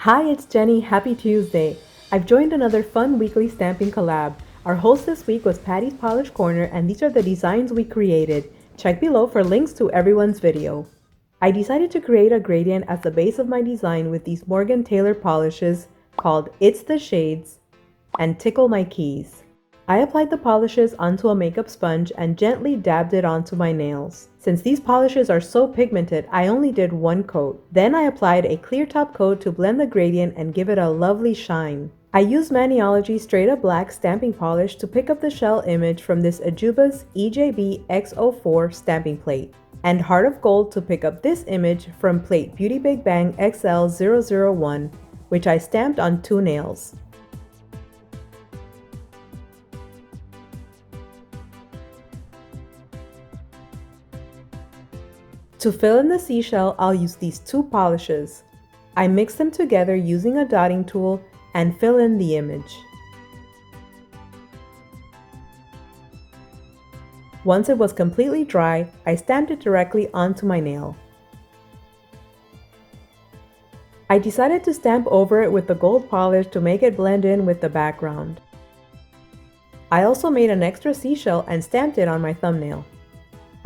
Hi, it's Jenny. Happy Tuesday. I've joined another fun weekly stamping collab. Our host this week was Patty's Polish Corner, and these are the designs we created. Check below for links to everyone's video. I decided to create a gradient as the base of my design with these Morgan Taylor polishes called It's the Shades and Tickle My Keys. I applied the polishes onto a makeup sponge and gently dabbed it onto my nails. Since these polishes are so pigmented, I only did one coat. Then I applied a clear top coat to blend the gradient and give it a lovely shine. I used Maniology Straight Up Black stamping polish to pick up the shell image from this Ejiubas EJB X04 stamping plate, and Heart of Gold to pick up this image from plate Beauty Bigbang XL001, which I stamped on two nails. To fill in the seashell, I'll use these two polishes. I mix them together using a dotting tool and fill in the image. Once it was completely dry, I stamped it directly onto my nail. I decided to stamp over it with the gold polish to make it blend in with the background. I also made an extra seashell and stamped it on my thumbnail.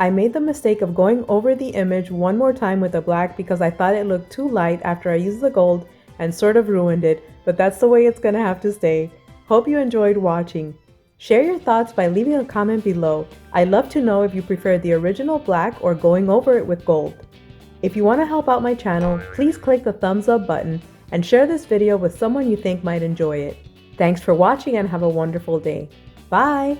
I made the mistake of going over the image one more time with the black because I thought it looked too light after I used the gold and sort of ruined it, but that's the way it's gonna have to stay. Hope you enjoyed watching. Share your thoughts by leaving a comment below. I'd love to know if you prefer the original black or going over it with gold. If you want to help out my channel, please click the thumbs up button and share this video with someone you think might enjoy it. Thanks for watching and have a wonderful day. Bye!